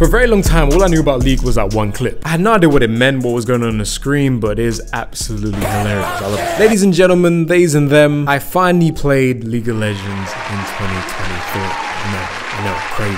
For a very long time, all I knew about League was that one clip. I had no idea what it meant, what was going on the screen, but it is absolutely hilarious. I love it. Ladies and gentlemen, theys and them, I finally played League of Legends in 2024. I know, crazy,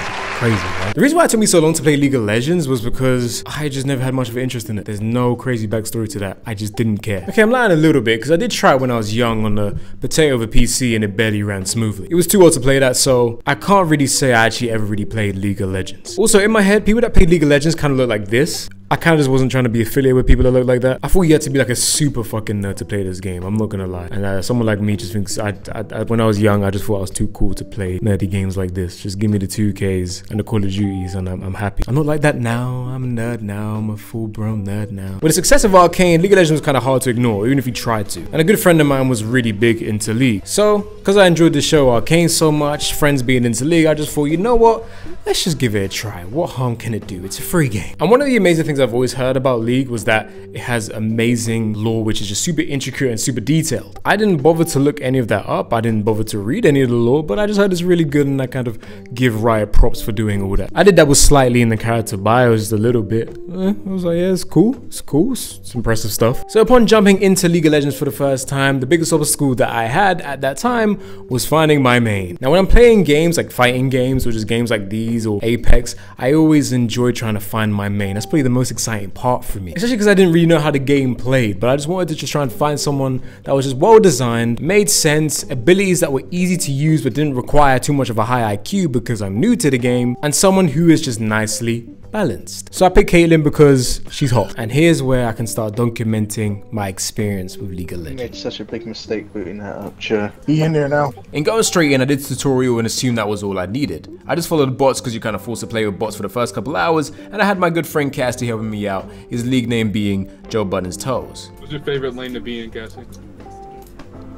right? The reason why it took me so long to play League of Legends was because I just never had much of an interest in it. There's no crazy backstory to that. I just didn't care. Okay, I'm lying a little bit because I did try it when I was young on the potato of a PC and it barely ran smoothly. It was too old to play that, so I can't really say I actually ever really played League of Legends. Also, in my head, people that played League of Legends kind of look like this. I kind of just wasn't trying to be affiliated with people that look like that. I thought you had to be like a super fucking nerd to play this game. I'm not gonna lie. And someone like me just thinks, when I was young, I just thought I was too cool to play nerdy games like this. Just give me the 2Ks and the Call of Duties and I'm happy. I'm not like that now. I'm a nerd now. I'm a full-blown nerd now. With the success of Arcane, League of Legends was kind of hard to ignore, even if you tried to. And a good friend of mine was really big into League. So, because I enjoyed the show Arcane so much, friends being into League, I just thought, you know what? Let's just give it a try. What harm can it do? It's a free game. And one of the amazing things I've always heard about League was that it has amazing lore, which is just super intricate and super detailed. I didn't bother to look any of that up. I didn't bother to read any of the lore, but I just heard it's really good and I kind of give Riot props for doing all that. I did dabble slightly in the character bio, just a little bit. I was like, yeah, it's cool. It's impressive stuff. So upon jumping into League of Legends for the first time, the biggest obstacle that I had at that time was finding my main. Now, when I'm playing games like fighting games or just games like these or Apex, I always enjoy trying to find my main. That's probably the most exciting part for me, especially because I didn't really know how the game played, but I just wanted to just try and find someone that was just well designed, made sense, abilities that were easy to use but didn't require too much of a high IQ because I'm new to the game, and someone who is just nicely balanced. So I picked Caitlyn because she's hot. And here's where I can start documenting my experience with League of Legends. You made such a big mistake booting that up, sure. He in there now. In going straight in, I did the tutorial and assumed that was all I needed. I just followed the bots because you're kind of forced to play with bots for the first couple hours, and I had my good friend Casty helping me out, his league name being Joe Budden's Toes. What's your favorite lane to be in, Cassie?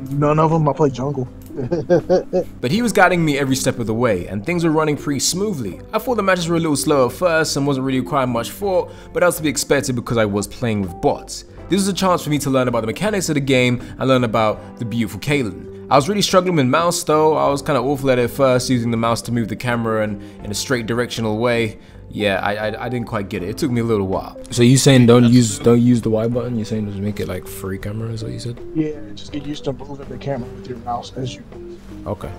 None of them. I play jungle. But he was guiding me every step of the way, and things were running pretty smoothly. I thought the matches were a little slow at first and wasn't really requiring much thought, but that was to be expected because I was playing with bots. This was a chance for me to learn about the mechanics of the game and learn about the beautiful Caitlyn. I was really struggling with mouse though. I was kind of awful at it first, using the mouse to move the camera in a straight directional way. Yeah, I didn't quite get it. It took me a little while. So you saying don't use the Y button? You're saying just make it like free camera, is what you said? Yeah, just get used to moving the camera with your mouse as you move. Okay.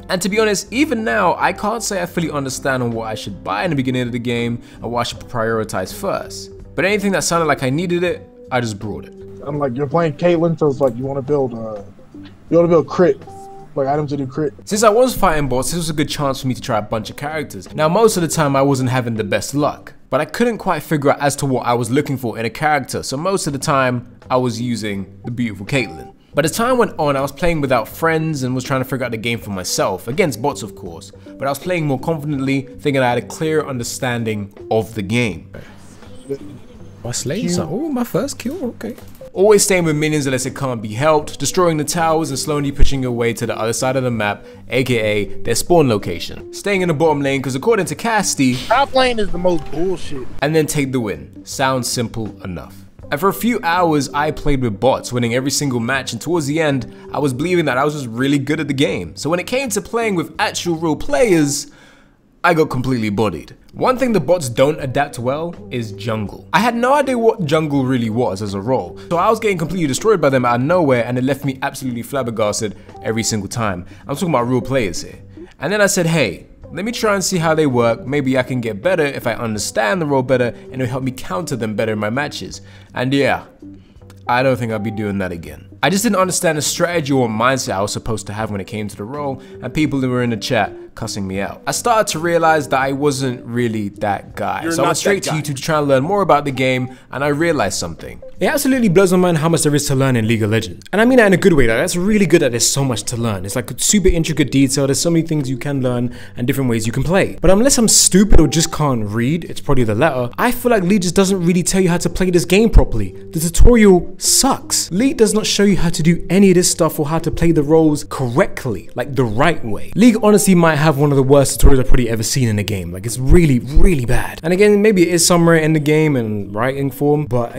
And to be honest, even now, I can't say I fully understand on what I should buy in the beginning of the game and what I should prioritize first. But anything that sounded like I needed it, I just brought it. I'm like, you're playing Caitlyn, so it's like you want to build crit. Like items to do crit. Since I was fighting bots, this was a good chance for me to try a bunch of characters. Now, most of the time I wasn't having the best luck, but I couldn't quite figure out as to what I was looking for in a character, so most of the time I was using the beautiful Caitlyn. But as time went on, I was playing without friends and was trying to figure out the game for myself, against bots of course, but I was playing more confidently, thinking I had a clear understanding of the game. My slaves? Oh, my first kill, okay. Always staying with minions unless it can't be helped, destroying the towers and slowly pushing your way to the other side of the map, aka their spawn location. Staying in the bottom lane because according to Casty, top lane is the most bullshit. And then take the win. Sounds simple enough. And for a few hours, I played with bots, winning every single match, and towards the end, I was believing that I was just really good at the game. So when it came to playing with actual real players, I got completely bodied. One thing the bots don't adapt well is jungle. I had no idea what jungle really was as a role, so I was getting completely destroyed by them out of nowhere, and it left me absolutely flabbergasted every single time. I'm talking about real players here. And then I said, hey, let me try and see how they work. Maybe I can get better if I understand the role better, and it'll help me counter them better in my matches. And yeah, I don't think I'll be doing that again. I just didn't understand the strategy or mindset I was supposed to have when it came to the role, and people who were in the chat cussing me out. I started to realize that I wasn't really that guy. So I went straight to YouTube to try and learn more about the game, and I realized something. It absolutely blows my mind how much there is to learn in League of Legends. And I mean that in a good way. That's really good that there's so much to learn. It's like super intricate detail. There's so many things you can learn and different ways you can play. But unless I'm stupid or just can't read, it's probably the latter, I feel like League just doesn't really tell you how to play this game properly. The tutorial sucks. League does not show you how to do any of this stuff or how to play the roles correctly, like the right way. League honestly might have one of the worst tutorials I've probably ever seen in a game. Like it's really, really bad. And again, maybe it is somewhere in the game and writing form, but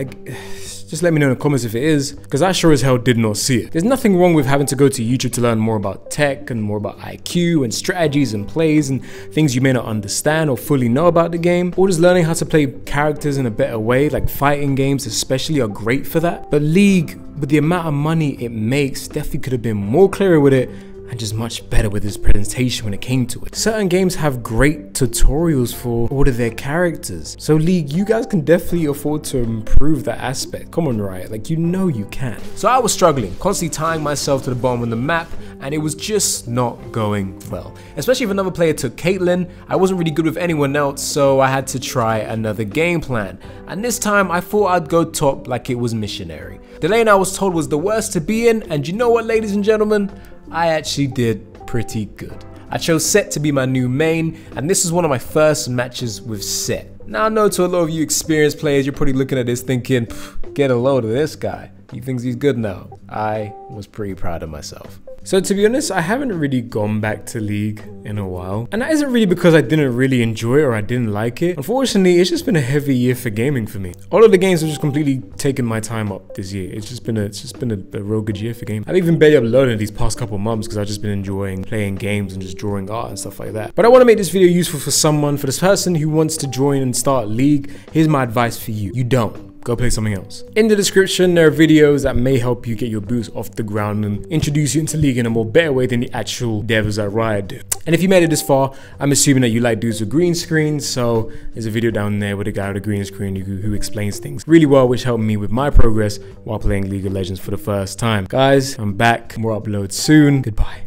Just let me know in the comments if it is, because I sure as hell did not see it. There's nothing wrong with having to go to YouTube to learn more about tech and more about IQ and strategies and plays and things you may not understand or fully know about the game, or just learning how to play characters in a better way, like fighting games especially are great for that. But League, with the amount of money it makes, definitely could have been more clearer with it and just much better with its presentation when it came to it. Certain games have great tutorials for all of their characters. So League, you guys can definitely afford to improve that aspect. Come on, Riot, like, you know you can. So I was struggling, constantly tying myself to the bottom of the map, and it was just not going well. Especially if another player took Caitlyn. I wasn't really good with anyone else, so I had to try another game plan. And this time I thought I'd go top like it was missionary. The lane I was told was the worst to be in, and you know what, ladies and gentlemen? I actually did pretty good. I chose Sett to be my new main, and this is one of my first matches with Sett. Now I know to a lot of you experienced players, you're probably looking at this thinking, get a load of this guy. He thinks he's good now. I was pretty proud of myself. So to be honest, I haven't really gone back to League in a while. And that isn't really because I didn't really enjoy it or I didn't like it. Unfortunately, it's just been a heavy year for gaming for me. All of the games have just completely taken my time up this year. It's just been a real good year for gaming. I've even barely uploaded these past couple months because I've just been enjoying playing games and just drawing art and stuff like that. But I want to make this video useful for someone, for this person who wants to join and start League. Here's my advice for you. You don't. Go play something else. In the description, there are videos that may help you get your boots off the ground and introduce you into League in a more better way than the actual devs at Riot do. And if you made it this far, I'm assuming that you like dudes with green screens, so there's a video down there with a guy with a green screen who explains things really well, which helped me with my progress while playing League of Legends for the first time. Guys, I'm back. More uploads soon. Goodbye.